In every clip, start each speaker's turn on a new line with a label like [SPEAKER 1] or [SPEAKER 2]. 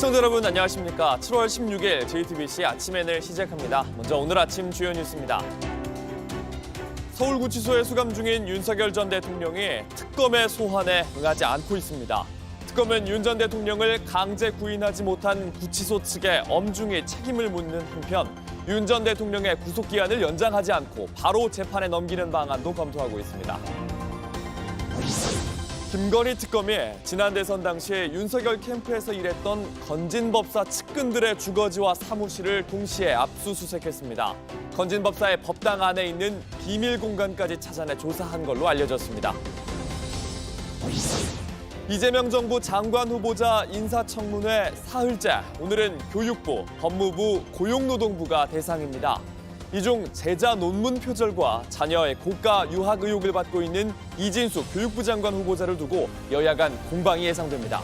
[SPEAKER 1] 시청자 여러분 안녕하십니까. 7월 16일 JTBC 아침엔을 시작합니다. 먼저 오늘 아침 주요 뉴스입니다. 서울구치소에 수감 중인 윤석열 전 대통령이 특검의 소환에 응하지 않고 있습니다. 특검은 윤 전 대통령을 강제 구인하지 못한 구치소 측에 엄중히 책임을 묻는 한편 윤 전 대통령의 구속기한을 연장하지 않고 바로 재판에 넘기는 방안도 검토하고 있습니다. 김건희 특검이 지난 대선 당시 윤석열 캠프에서 일했던 건진법사 측근들의 주거지와 사무실을 동시에 압수수색했습니다. 건진법사의 법당 안에 있는 비밀 공간까지 찾아내 조사한 걸로 알려졌습니다. 이재명 정부 장관 후보자 인사청문회 사흘째, 오늘은 교육부, 법무부, 고용노동부가 대상입니다. 이 중 제자 논문 표절과 자녀의 고가 유학 의혹을 받고 있는 이진숙 교육부 장관 후보자를 두고 여야 간 공방이 예상됩니다.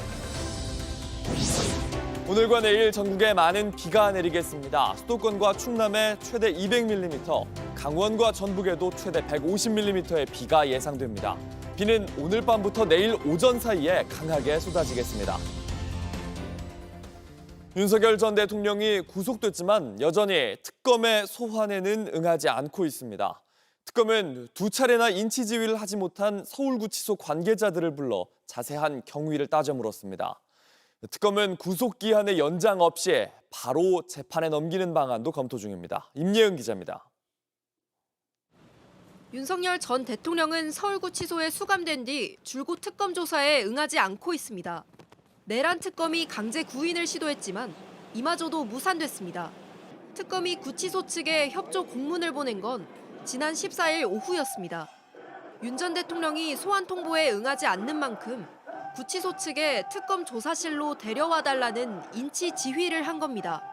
[SPEAKER 1] 오늘과 내일 전국에 많은 비가 내리겠습니다. 수도권과 충남에 최대 200mm, 강원과 전북에도 최대 150mm의 비가 예상됩니다. 비는 오늘 밤부터 내일 오전 사이에 강하게 쏟아지겠습니다. 윤석열 전 대통령이 구속됐지만 여전히 특검의 소환에는 응하지 않고 있습니다. 특검은 두 차례나 인치 지휘를 하지 못한 서울구치소 관계자들을 불러 자세한 경위를 따져 물었습니다. 특검은 구속기한의 연장 없이 바로 재판에 넘기는 방안도 검토 중입니다. 임예은 기자입니다.
[SPEAKER 2] 윤석열 전 대통령은 서울구치소에 수감된 뒤 줄곧 특검 조사에 응하지 않고 있습니다. 내란 특검이 강제 구인을 시도했지만 이마저도 무산됐습니다. 특검이 구치소 측에 협조 공문을 보낸 건 지난 14일 오후였습니다. 윤 전 대통령이 소환 통보에 응하지 않는 만큼 구치소 측에 특검 조사실로 데려와달라는 인치 지휘를 한 겁니다.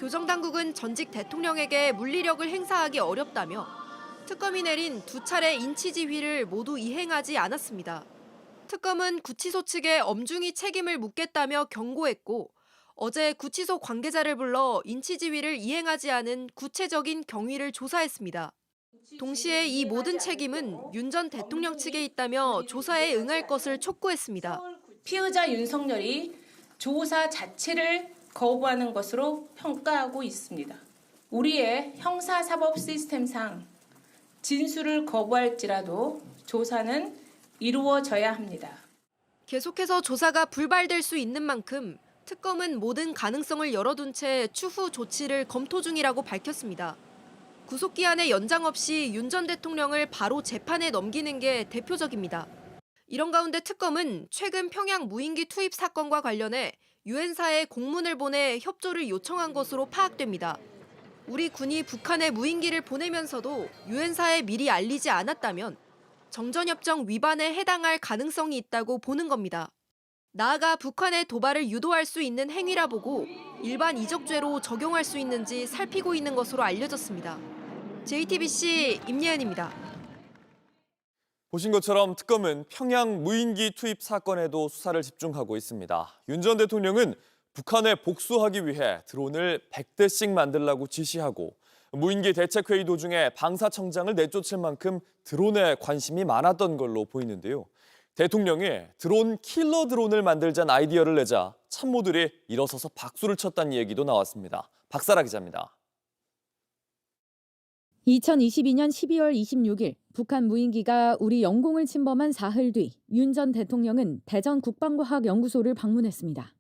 [SPEAKER 2] 교정당국은 전직 대통령에게 물리력을 행사하기 어렵다며 특검이 내린 두 차례 인치 지휘를 모두 이행하지 않았습니다. 특검은 구치소 측에 엄중히 책임을 묻겠다며 경고했고 어제 구치소 관계자를 불러 인치 지휘를 이행하지 않은 구체적인 경위를 조사했습니다. 동시에 이 모든 책임은 윤 전 대통령 측에 있다며 조사에 응할 것을 촉구했습니다.
[SPEAKER 3] 피의자 윤석열이 조사 자체를 거부하는 것으로 평가하고 있습니다. 우리의 형사사법 시스템상 진술을 거부할지라도 조사는 이루어져야 합니다.
[SPEAKER 2] 계속해서 조사가 불발될 수 있는 만큼 특검은 모든 가능성을 열어둔 채 추후 조치를 검토 중이라고 밝혔습니다. 구속기한의 연장 없이 윤 전 대통령을 바로 재판에 넘기는 게 대표적입니다. 이런 가운데 특검은 최근 평양 무인기 투입 사건과 관련해 유엔사에 공문을 보내 협조를 요청한 것으로 파악됩니다. 우리 군이 북한에 무인기를 보내면서도 유엔사에 미리 알리지 않았다면 정전협정 위반에 해당할 가능성이 있다고 보는 겁니다. 나아가 북한의 도발을 유도할 수 있는 행위라 보고 일반 이적죄로 적용할 수 있는지 살피고 있는 것으로 알려졌습니다. JTBC 임예은입니다.
[SPEAKER 1] 보신 것처럼 특검은 평양 무인기 투입 사건에도 수사를 집중하고 있습니다. 윤 전 대통령은 북한에 복수하기 위해 드론을 100대씩 만들라고 지시하고 무인기 대책회의 도중에 방사청장을 내쫓을 만큼 드론에 관심이 많았던 걸로 보이는데요. 대통령이 드론 킬러 드론을 만들자는 아이디어를 내자 참모들이 일어서서 박수를 쳤다는 얘기도 나왔습니다. 박사라 기자입니다.
[SPEAKER 4] 2022년 12월 26일 북한 무인기가 우리 영공을 침범한 사흘 뒤 윤 전 대통령은 대전 국방과학연구소를 방문했습니다.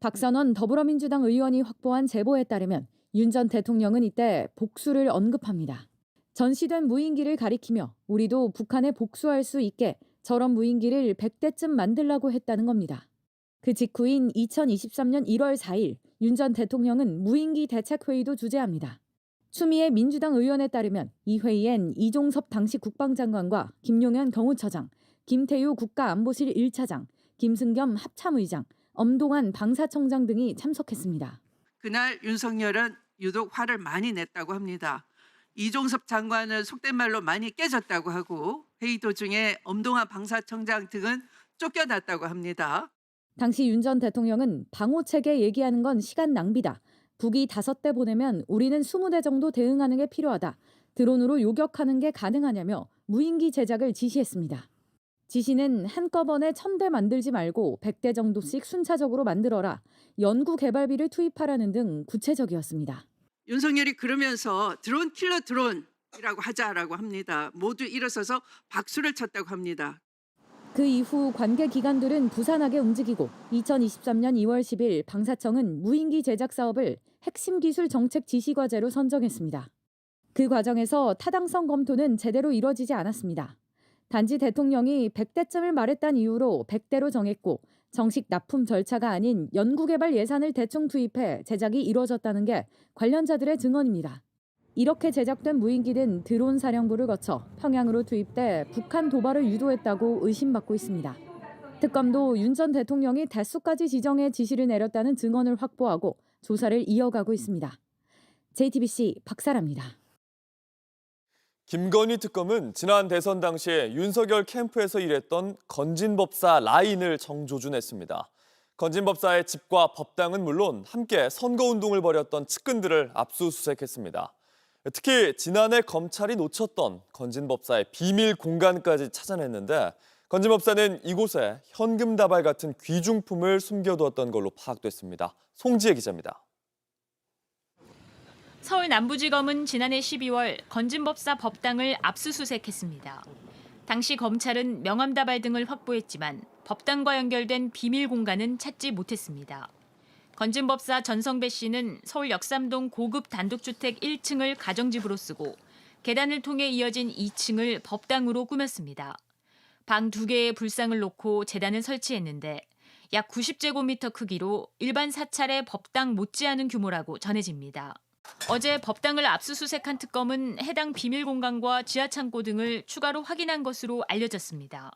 [SPEAKER 4] 박선원 더불어민주당 의원이 확보한 제보에 따르면 윤 전 대통령은 이때 복수를 언급합니다. 전시된 무인기를 가리키며 우리도 북한에 복수할 수 있게 저런 무인기를 100대쯤 만들라고 했다는 겁니다. 그 직후인 2023년 1월 4일 윤 전 대통령은 무인기 대책회의도 주재합니다. 추미애 민주당 의원에 따르면 이 회의엔 이종섭 당시 국방장관과 김용현 경호처장, 김태유 국가안보실 1차장, 김승겸 합참의장, 엄동환 방사청장 등이 참석했습니다.
[SPEAKER 5] 그날 윤석열은 유독 화를 많이 냈다고 합니다. 이종섭 장관은 속된 말로 많이 깨졌다고 하고 회의 도중에 엄동환 방사청장 등은 쫓겨났다고 합니다.
[SPEAKER 4] 당시 윤 전 대통령은 방호체계 얘기하는 건 시간 낭비다. 북이 5대 보내면 우리는 20대 정도 대응하는 게 필요하다. 드론으로 요격하는 게 가능하냐며 무인기 제작을 지시했습니다. 지시는 한꺼번에 1000대 만들지 말고 100대 정도씩 순차적으로 만들어라. 연구 개발비를 투입하라는 등 구체적이었습니다.
[SPEAKER 5] 윤석열이 그러면서 드론 킬러 드론이라고 하자라고 합니다. 모두 일어서서 박수를 쳤다고 합니다.
[SPEAKER 4] 그 이후 관계 기관들은 부산하게 움직이고 2023년 2월 10일 방사청은 무인기 제작 사업을 핵심 기술 정책 지시 과제로 선정했습니다. 그 과정에서 타당성 검토는 제대로 이뤄지지 않았습니다. 단지 대통령이 100대쯤을 말했다는 이유로 100대로 정했고 정식 납품 절차가 아닌 연구개발 예산을 대충 투입해 제작이 이루어졌다는 게 관련자들의 증언입니다. 이렇게 제작된 무인기는 드론 사령부를 거쳐 평양으로 투입돼 북한 도발을 유도했다고 의심받고 있습니다. 특검도 윤 전 대통령이 대수까지 지정해 지시를 내렸다는 증언을 확보하고 조사를 이어가고 있습니다. JTBC 박사라입니다.
[SPEAKER 1] 김건희 특검은 지난 대선 당시에 윤석열 캠프에서 일했던 건진법사 라인을 정조준했습니다. 건진법사의 집과 법당은 물론 함께 선거운동을 벌였던 측근들을 압수수색했습니다. 특히 지난해 검찰이 놓쳤던 건진법사의 비밀 공간까지 찾아냈는데 건진법사는 이곳에 현금 다발 같은 귀중품을 숨겨두었던 걸로 파악됐습니다. 송지혜 기자입니다.
[SPEAKER 6] 서울 남부지검은 지난해 12월 건진법사 법당을 압수수색했습니다. 당시 검찰은 명함다발 등을 확보했지만 법당과 연결된 비밀 공간은 찾지 못했습니다. 건진법사 전성배 씨는 서울 역삼동 고급 단독주택 1층을 가정집으로 쓰고 계단을 통해 이어진 2층을 법당으로 꾸몄습니다. 방 2개의 불상을 놓고 제단을 설치했는데 약 90제곱미터 크기로 일반 사찰의 법당 못지않은 규모라고 전해집니다. 어제 법당을 압수수색한 특검은 해당 비밀 공간과 지하창고 등을 추가로 확인한 것으로 알려졌습니다.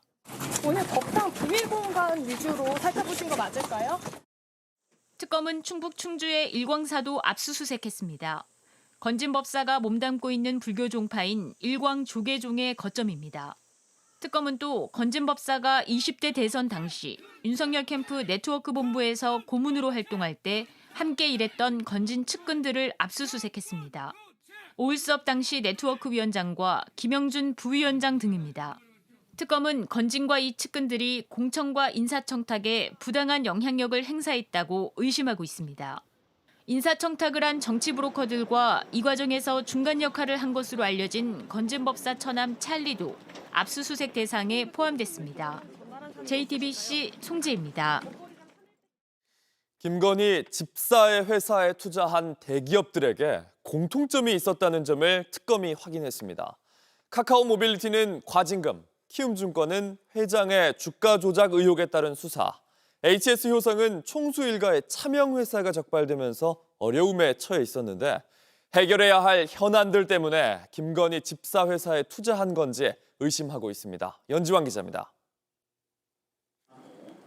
[SPEAKER 7] 오늘 법당 비밀 공간 위주로 살펴보신 거 맞을까요?
[SPEAKER 6] 특검은 충북 충주의 일광사도 압수수색했습니다. 건진법사가 몸담고 있는 불교 종파인 일광조계종의 거점입니다. 특검은 또 건진법사가 20대 대선 당시 윤석열 캠프 네트워크 본부에서 고문으로 활동할 때 함께 일했던 건진 측근들을 압수수색했습니다. 오일수업 당시 네트워크 위원장과 김영준 부위원장 등입니다. 특검은 건진과 이 측근들이 공청과 인사청탁에 부당한 영향력을 행사했다고 의심하고 있습니다. 인사청탁을 한 정치 브로커들과 이 과정에서 중간 역할을 한 것으로 알려진 건진법사 처남 찰리도 압수수색 대상에 포함됐습니다. JTBC 송지혜입니다.
[SPEAKER 1] 김건희 집사의 회사에 투자한 대기업들에게 공통점이 있었다는 점을 특검이 확인했습니다. 카카오 모빌리티는 과징금, 키움증권은 회장의 주가 조작 의혹에 따른 수사, HS효성은 총수 일가의 차명회사가 적발되면서 어려움에 처해 있었는데 해결해야 할 현안들 때문에 김건희 집사 회사에 투자한 건지 의심하고 있습니다. 연지환 기자입니다.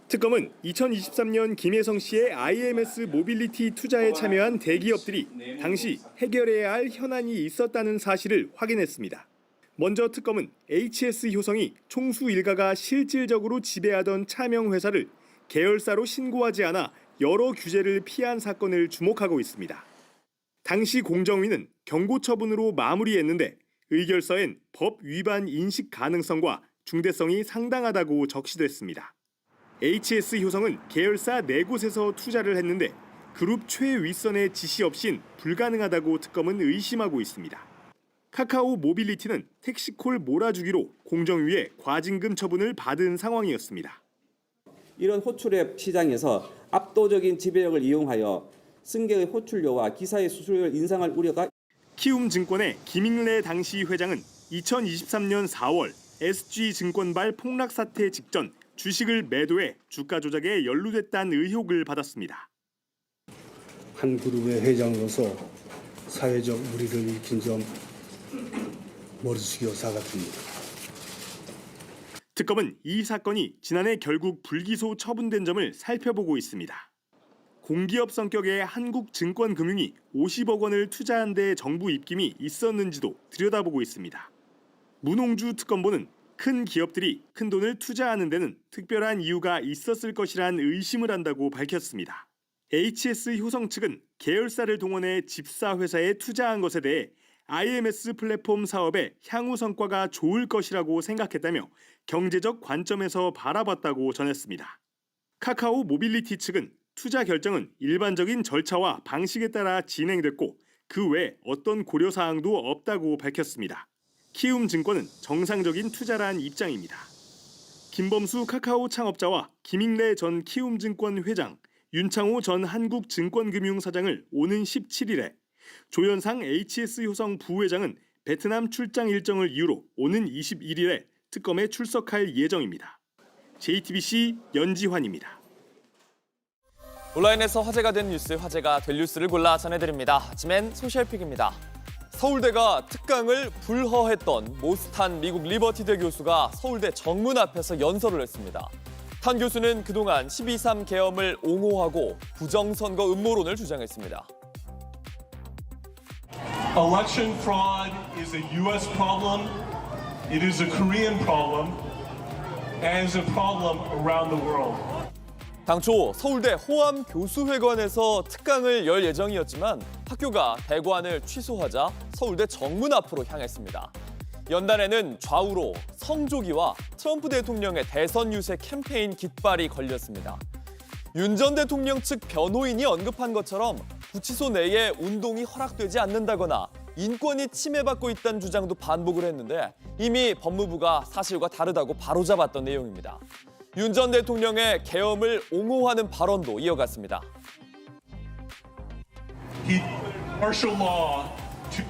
[SPEAKER 8] 특검은 2023년 김혜성 씨의 IMS 모빌리티 투자에 참여한 대기업들이 당시 해결해야 할 현안이 있었다는 사실을 확인했습니다. 먼저 특검은 HS효성이 총수 일가가 실질적으로 지배하던 차명회사를 계열사로 신고하지 않아 여러 규제를 피한 사건을 주목하고 있습니다. 당시 공정위는 경고 처분으로 마무리했는데 의결서엔 법 위반 인식 가능성과 중대성이 상당하다고 적시됐습니다. HS효성은 계열사 4곳에서 투자를 했는데 그룹 최윗선의 지시 없인 불가능하다고 특검은 의심하고 있습니다. 카카오 모빌리티는 택시콜 몰아주기로 공정위에 과징금 처분을 받은 상황이었습니다.
[SPEAKER 9] 이런 호출앱 시장에서 압도적인 지배력을 이용하여 승객의 호출료와 기사의 수수료를 인상할 우려가
[SPEAKER 8] 키움증권의 김인래 당시 회장은 2023년 4월 SG증권발 폭락 사태 직전 주식을 매도해 주가 조작에 연루됐다는 의혹을 받았습니다.
[SPEAKER 10] 한 그룹의 회장으로서 사회적 물의를 일으킨 점 머리 숙여 사과드립니다.
[SPEAKER 8] 특검은 이 사건이 지난해 결국 불기소 처분된 점을 살펴보고 있습니다. 공기업 성격의 한국증권금융이 50억 원을 투자한 데 정부 입김이 있었는지도 들여다보고 있습니다. 문홍주 특검보는 큰 기업들이 큰 돈을 투자하는 데는 특별한 이유가 있었을 것이란 의심을 한다고 밝혔습니다. HS효성 측은 계열사를 동원해 집사 회사에 투자한 것에 대해 IMS 플랫폼 사업의 향후 성과가 좋을 것이라고 생각했다며 경제적 관점에서 바라봤다고 전했습니다. 카카오 모빌리티 측은 투자 결정은 일반적인 절차와 방식에 따라 진행됐고 그 외 어떤 고려사항도 없다고 밝혔습니다. 키움증권은 정상적인 투자란 입장입니다. 김범수 카카오 창업자와 김익래 전 키움증권 회장, 윤창호 전 한국증권금융사장을 오는 17일에, 조현상 HS효성 부회장은 베트남 출장 일정을 이유로 오는 21일에 특검에 출석할 예정입니다. JTBC 연지환입니다.
[SPEAKER 1] 온라인에서 화제가 된 뉴스, 화제가 될 뉴스를 골라 전해드립니다. 아침엔 소셜픽입니다. 서울대가 특강을 불허했던 모스탄 미국 리버티대 교수가 서울대 정문 앞에서 연설을 했습니다. 탄 교수는 그동안 12.3 계엄을 옹호하고 부정선거 음모론을 주장했습니다.
[SPEAKER 11] Election fraud is a U.S. problem, it is a Korean problem, and is a problem around the world.
[SPEAKER 1] 당초 서울대 호암 교수회관에서 특강을 열 예정이었지만 학교가 대관을 취소하자 서울대 정문 앞으로 향했습니다. 연단에는 좌우로 성조기와 트럼프 대통령의 대선 유세 캠페인 깃발이 걸렸습니다. 윤 전 대통령 측 변호인이 언급한 것처럼 구치소 내에 운동이 허락되지 않는다거나 인권이 침해받고 있다는 주장도 반복을 했는데 이미 법무부가 사실과 다르다고 바로잡았던 내용입니다. 윤 전 대통령의 계엄을 옹호하는 발언도 이어갔습니다.
[SPEAKER 11] He martial law to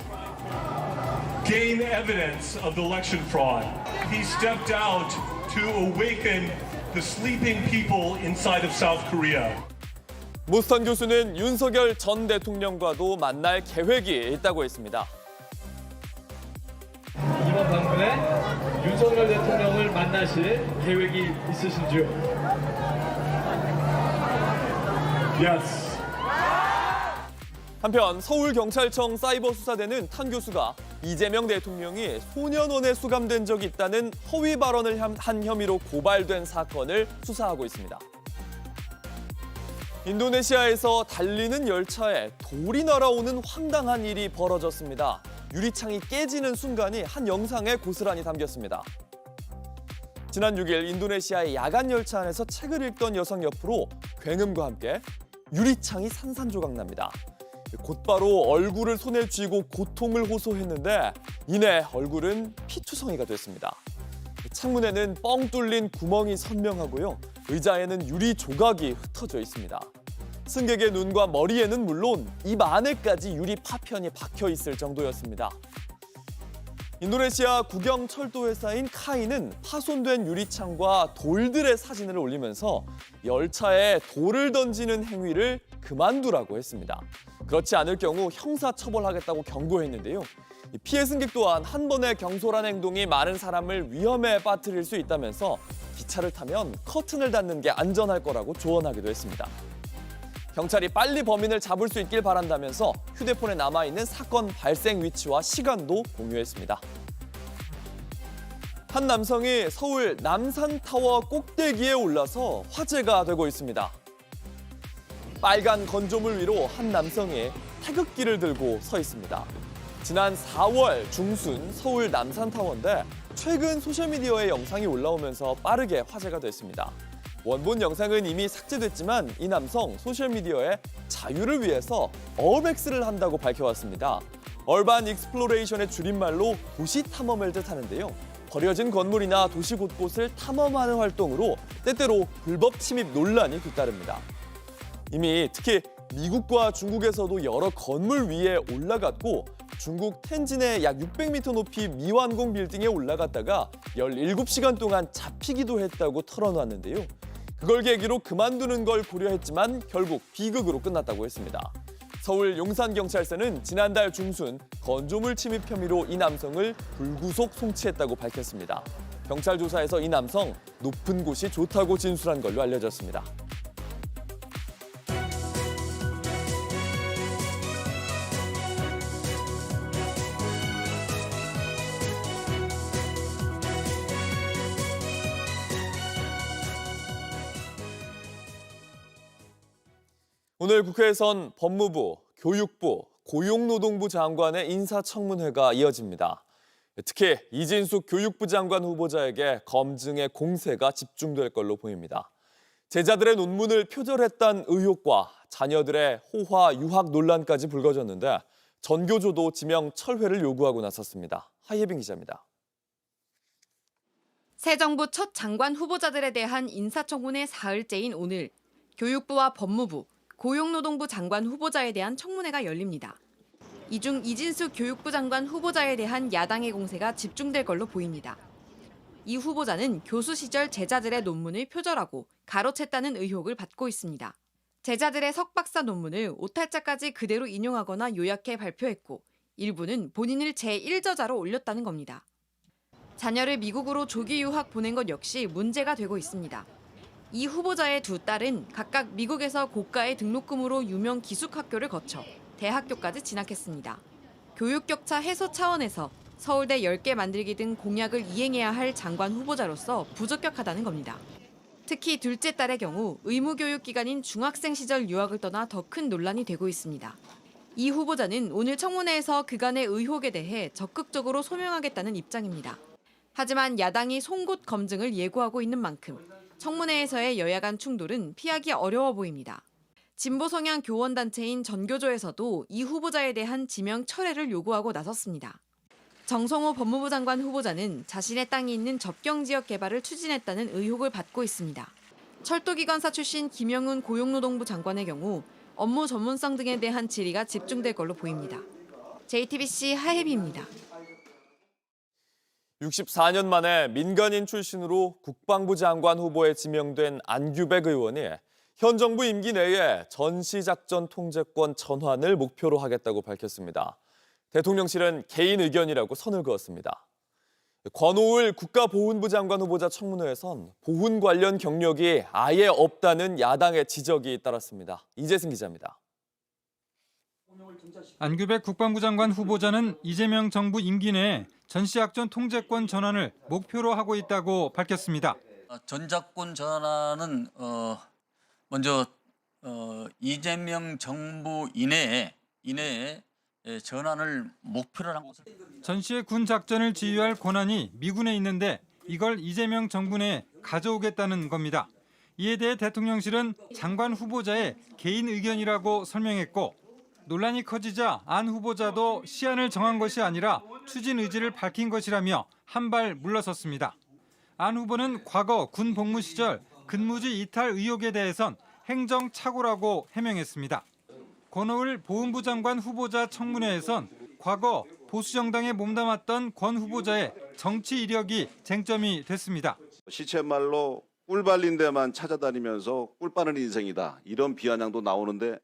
[SPEAKER 11] gain evidence of the election fraud. He stepped out to awaken the sleeping people inside of South Korea.
[SPEAKER 1] 모스탄 교수는 윤석열 전 대통령과도 만날 계획이 있다고 했습니다.
[SPEAKER 12] 이번 방문에 윤석열 대통령을 만나실 계획이 있으신지요?
[SPEAKER 11] Yes.
[SPEAKER 1] 한편 서울경찰청 사이버수사대는 탄 교수가 이재명 대통령이 소년원에 수감된 적이 있다는 허위 발언을 한 혐의로 고발된 사건을 수사하고 있습니다. 인도네시아에서 달리는 열차에 돌이 날아오는 황당한 일이 벌어졌습니다. 유리창이 깨지는 순간이 한 영상에 고스란히 담겼습니다. 지난 6일 인도네시아의 야간 열차 안에서 책을 읽던 여성 옆으로 굉음과 함께 유리창이 산산조각 납니다. 곧바로 얼굴을 손에 쥐고 고통을 호소했는데 이내 얼굴은 피투성이가 됐습니다. 창문에는 뻥 뚫린 구멍이 선명하고요. 의자에는 유리 조각이 흩어져 있습니다. 승객의 눈과 머리에는 물론 입 안에까지 유리 파편이 박혀 있을 정도였습니다. 인도네시아 국영 철도회사인 카이는 파손된 유리창과 돌들의 사진을 올리면서 열차에 돌을 던지는 행위를 그만두라고 했습니다. 그렇지 않을 경우 형사처벌하겠다고 경고했는데요. 피해 승객 또한 한 번의 경솔한 행동이 많은 사람을 위험에 빠뜨릴 수 있다면서 기차를 타면 커튼을 닫는 게 안전할 거라고 조언하기도 했습니다. 경찰이 빨리 범인을 잡을 수 있길 바란다면서 휴대폰에 남아있는 사건 발생 위치와 시간도 공유했습니다. 한 남성이 서울 남산타워 꼭대기에 올라서 화제가 되고 있습니다. 빨간 건조물 위로 한 남성이 태극기를 들고 서 있습니다. 지난 4월 중순 서울 남산타워인데 최근 소셜미디어에 영상이 올라오면서 빠르게 화제가 됐습니다. 원본 영상은 이미 삭제됐지만 이 남성 소셜미디어에 자유를 위해서 어백스를 한다고 밝혀왔습니다. 얼반 익스플로레이션의 줄임말로 도시 탐험을 뜻하는데요. 버려진 건물이나 도시 곳곳을 탐험하는 활동으로 때때로 불법 침입 논란이 뒤따릅니다. 이미 특히 미국과 중국에서도 여러 건물 위에 올라갔고 중국 텐진의 약 600m 높이 미완공 빌딩에 올라갔다가 17시간 동안 잡히기도 했다고 털어놨는데요. 그걸 계기로 그만두는 걸 고려했지만 결국 비극으로 끝났다고 했습니다. 서울 용산경찰서는 지난달 중순 건조물 침입 혐의로 이 남성을 불구속 송치했다고 밝혔습니다. 경찰 조사에서 이 남성 높은 곳이 좋다고 진술한 걸로 알려졌습니다. 오늘 국회에선 법무부, 교육부, 고용노동부 장관의 인사청문회가 이어집니다. 특히 이진숙 교육부 장관 후보자에게 검증의 공세가 집중될 걸로 보입니다. 제자들의 논문을 표절했다는 의혹과 자녀들의 호화 유학 논란까지 불거졌는데 전교조도 지명 철회를 요구하고 나섰습니다. 하예빈 기자입니다.
[SPEAKER 2] 새 정부 첫 장관 후보자들에 대한 인사청문회 사흘째인 오늘 교육부와 법무부, 고용노동부 장관 후보자에 대한 청문회가 열립니다. 이 중 이진숙 교육부 장관 후보자에 대한 야당의 공세가 집중될 걸로 보입니다. 이 후보자는 교수 시절 제자들의 논문을 표절하고 가로챘다는 의혹을 받고 있습니다. 제자들의 석박사 논문을 오탈자까지 그대로 인용하거나 요약해 발표했고 일부는 본인을 제1저자로 올렸다는 겁니다. 자녀를 미국으로 조기 유학 보낸 것 역시 문제가 되고 있습니다. 이 후보자의 두 딸은 각각 미국에서 고가의 등록금으로 유명 기숙학교를 거쳐 대학교까지 진학했습니다. 교육 격차 해소 차원에서 서울대 10개 만들기 등 공약을 이행해야 할 장관 후보자로서 부적격하다는 겁니다. 특히 둘째 딸의 경우 의무교육기관인 중학생 시절 유학을 떠나 더 큰 논란이 되고 있습니다. 이 후보자는 오늘 청문회에서 그간의 의혹에 대해 적극적으로 소명하겠다는 입장입니다. 하지만 야당이 송곳 검증을 예고하고 있는 만큼 청문회에서의 여야 간 충돌은 피하기 어려워 보입니다. 진보 성향 교원단체인 전교조에서도 이 후보자에 대한 지명 철회를 요구하고 나섰습니다. 정성호 법무부 장관 후보자는 자신의 땅이 있는 접경지역 개발을 추진했다는 의혹을 받고 있습니다. 철도기관사 출신 김영훈 고용노동부 장관의 경우 업무 전문성 등에 대한 질의가 집중될 걸로 보입니다. JTBC 하혜비입니다.
[SPEAKER 1] 64년 만에 민간인 출신으로 국방부 장관 후보에 지명된 안규백 의원이 현 정부 임기 내에 전시작전 통제권 전환을 목표로 하겠다고 밝혔습니다. 대통령실은 개인 의견이라고 선을 그었습니다. 권오을 국가보훈부 장관 후보자 청문회에선 보훈 관련 경력이 아예 없다는 야당의 지적이 따랐습니다. 이재승 기자입니다.
[SPEAKER 13] 안규백 국방부 장관 후보자는 이재명 정부 임기 내에 전시작전 통제권 전환을 목표로 하고 있다고 밝혔습니다.
[SPEAKER 14] 전작권 전환은 먼저 이재명 정부 이내에 전환을 목표로 한 것을
[SPEAKER 13] 전시의 군 작전을 지휘할 권한이 미군에 있는데 이걸 이재명 정부 내에 가져오겠다는 겁니다. 이에 대해 대통령실은 장관 후보자의 개인 의견이라고 설명했고 논란이 커지자 안 후보자도 시안을 정한 것이 아니라 추진 의지를 밝힌 것이라며 한 발 물러섰습니다. 안 후보는 과거 군 복무 시절 근무지 이탈 의혹에 대해선 행정착오라고 해명했습니다. 권오을 보훈부 장관 후보자 청문회에선 과거 보수정당에 몸담았던 권 후보자의 정치 이력이 쟁점이 됐습니다.
[SPEAKER 15] 시쳇말로 꿀 발린 데만 찾아다니면서 꿀 빠는 인생이다. 이런 비아냥도 나오는데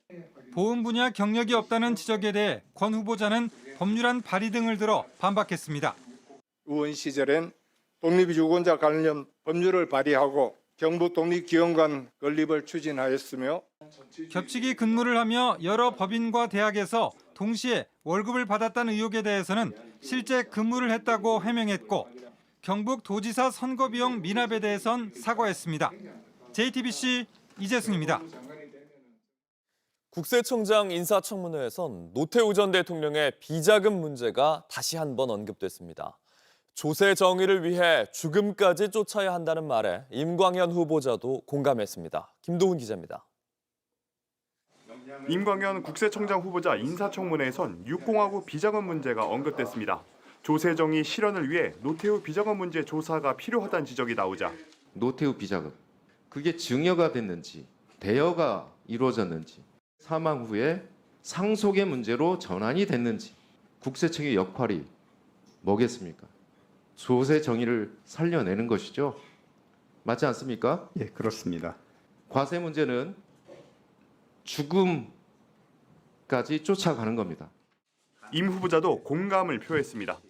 [SPEAKER 13] 보훈 분야 경력이 없다는 지적에 대해 권 후보자는 법률안 발의 등을 들어 반박했습니다.
[SPEAKER 16] 의원 시절엔 독립유권자 관련 법률을 발의하고 정부 독립기관관 건립을 추진하였으며
[SPEAKER 13] 겹치기 근무를 하며 여러 법인과 대학에서 동시에 월급을 받았다는 의혹에 대해서는 실제 근무를 했다고 해명했고 경북 도지사 선거 비용 미납에 대해선 사과했습니다. JTBC 이재승입니다.
[SPEAKER 1] 국세청장 인사청문회에선 노태우 전 대통령의 비자금 문제가 다시 한번 언급됐습니다. 조세 정의를 위해 죽음까지 쫓아야 한다는 말에 임광현 후보자도 공감했습니다. 김도훈 기자입니다.
[SPEAKER 8] 임광현 국세청장 후보자 인사청문회에선 육공화국 비자금 문제가 언급됐습니다. 조세 정의 실현을 위해 노태우 비자금 문제 조사가 필요하다는 지적이 나오자
[SPEAKER 17] 노태우 비자금, 그게 증여가 됐는지 대여가 이루어졌는지 사망 후에 상속의 문제로 전환이 됐는지 국세청의 역할이 뭐겠습니까? 조세 정의를 살려내는 것이죠. 맞지 않습니까?
[SPEAKER 16] 예, 그렇습니다.
[SPEAKER 17] 과세 문제는 죽음까지 쫓아가는 겁니다.
[SPEAKER 8] 임 후보자도 공감을 표했습니다.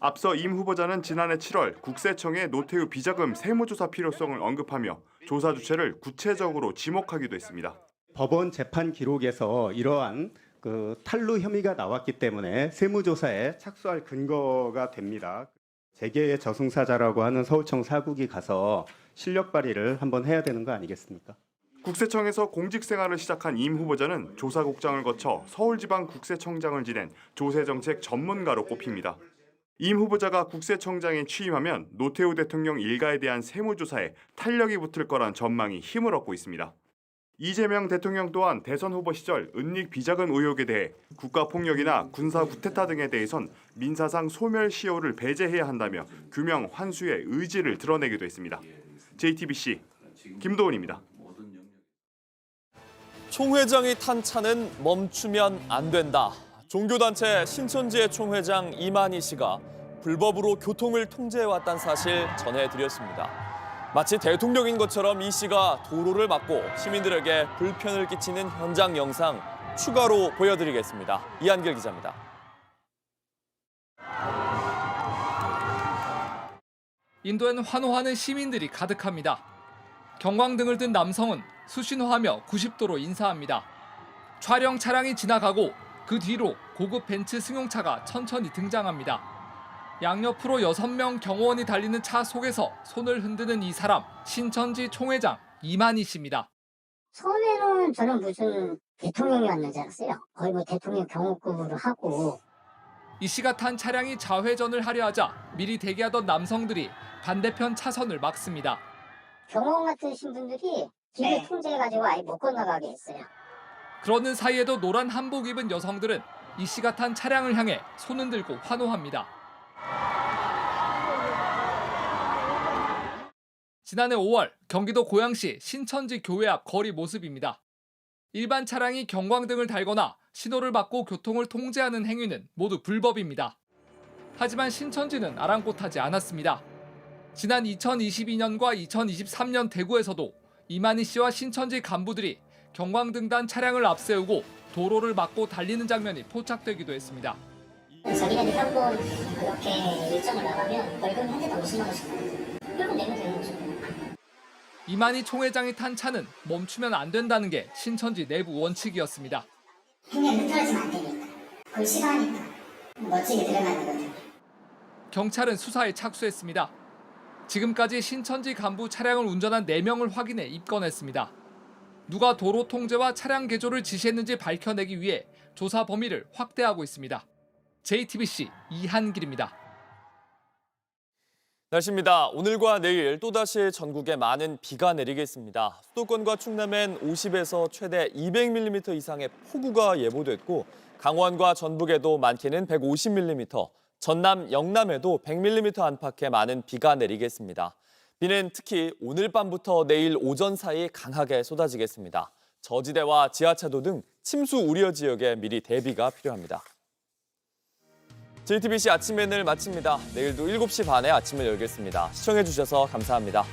[SPEAKER 8] 앞서 임 후보자는 지난해 7월 국세청의 노태우 비자금 세무조사 필요성을 언급하며 조사 주체를 구체적으로 지목하기도 했습니다.
[SPEAKER 18] 법원 재판 기록에서 이러한 탈루 혐의가 나왔기 때문에 세무조사에 착수할 근거가 됩니다. 재계의 저승사자라고 하는 서울청 사국이 가서 실력 발휘를 한번 해야 되는 거 아니겠습니까?
[SPEAKER 8] 국세청에서 공직 생활을 시작한 임 후보자는 조사국장을 거쳐 서울지방국세청장을 지낸 조세정책 전문가로 꼽힙니다. 임 후보자가 국세청장에 취임하면 노태우 대통령 일가에 대한 세무조사에 탄력이 붙을 거란 전망이 힘을 얻고 있습니다. 이재명 대통령 또한 대선 후보 시절 은닉 비자금 의혹에 대해 국가폭력이나 군사 쿠데타 등에 대해선 민사상 소멸시효를 배제해야 한다며 규명 환수의 의지를 드러내기도 했습니다. JTBC 김도훈입니다.
[SPEAKER 1] 총회장이 탄 차는 멈추면 안 된다. 종교단체 신천지의 총회장 이만희 씨가 불법으로 교통을 통제해왔다는 사실 전해드렸습니다. 마치 대통령인 것처럼 이 씨가 도로를 막고 시민들에게 불편을 끼치는 현장 영상 추가로 보여드리겠습니다. 이한길 기자입니다.
[SPEAKER 19] 인도엔 환호하는 시민들이 가득합니다. 경광등을 든 남성은 수신호하며 90도로 인사합니다. 촬영 차량이 지나가고 그 뒤로 고급 벤츠 승용차가 천천히 등장합니다. 양옆으로 6명 경호원이 달리는 차 속에서 손을 흔드는 이 사람, 신천지 총회장 이만희 씨입니다.
[SPEAKER 20] 처음에는 저는 무슨 대통령이 왔는 줄 알았어요. 거의 뭐 대통령 경호급으로 하고.
[SPEAKER 19] 이 씨가 탄 차량이 좌회전을 하려 하자 미리 대기하던 남성들이 반대편 차선을 막습니다.
[SPEAKER 20] 경호원 같은 신분들이 길을 통제해가지고 아예 못 건너가게 했어요.
[SPEAKER 19] 그러는 사이에도 노란 한복 입은 여성들은 이 씨가 탄 차량을 향해 손을 들고 환호합니다. 지난해 5월 경기도 고양시 신천지 교회 앞 거리 모습입니다. 일반 차량이 경광등을 달거나 신호를 받고 교통을 통제하는 행위는 모두 불법입니다. 하지만 신천지는 아랑곳하지 않았습니다. 지난 2022년과 2023년 대구에서도 이만희 씨와 신천지 간부들이 경광등단 차량을 앞세우고 도로를 막고 달리는 장면이 포착되기도 했습니다.
[SPEAKER 20] 자기네들이 한번 그렇게 일정을 나가면 벌금 한 대당 50만 원씩 벌금 내면 되는 거죠.
[SPEAKER 19] 이만희 총회장이 탄 차는 멈추면 안 된다는 게 신천지 내부 원칙이었습니다.
[SPEAKER 20] 그냥 흐트러지면 안 되니까. 그걸 싫어하니까 멋지게 들어가는 거죠.
[SPEAKER 19] 경찰은 수사에 착수했습니다. 지금까지 신천지 간부 차량을 운전한 4명을 확인해 입건했습니다. 누가 도로 통제와 차량 개조를 지시했는지 밝혀내기 위해 조사 범위를 확대하고 있습니다. JTBC 이한길입니다.
[SPEAKER 1] 날씨입니다. 오늘과 내일 또다시 전국에 많은 비가 내리겠습니다. 수도권과 충남엔 50에서 최대 200mm 이상의 폭우가 예보됐고 강원과 전북에도 많게는 150mm, 전남, 영남에도 100mm 안팎의 많은 비가 내리겠습니다. 비는 특히 오늘 밤부터 내일 오전 사이 강하게 쏟아지겠습니다. 저지대와 지하차도 등 침수 우려 지역에 미리 대비가 필요합니다. JTBC 아침 앤을 마칩니다. 내일도 7시 반에 아침을 열겠습니다. 시청해주셔서 감사합니다.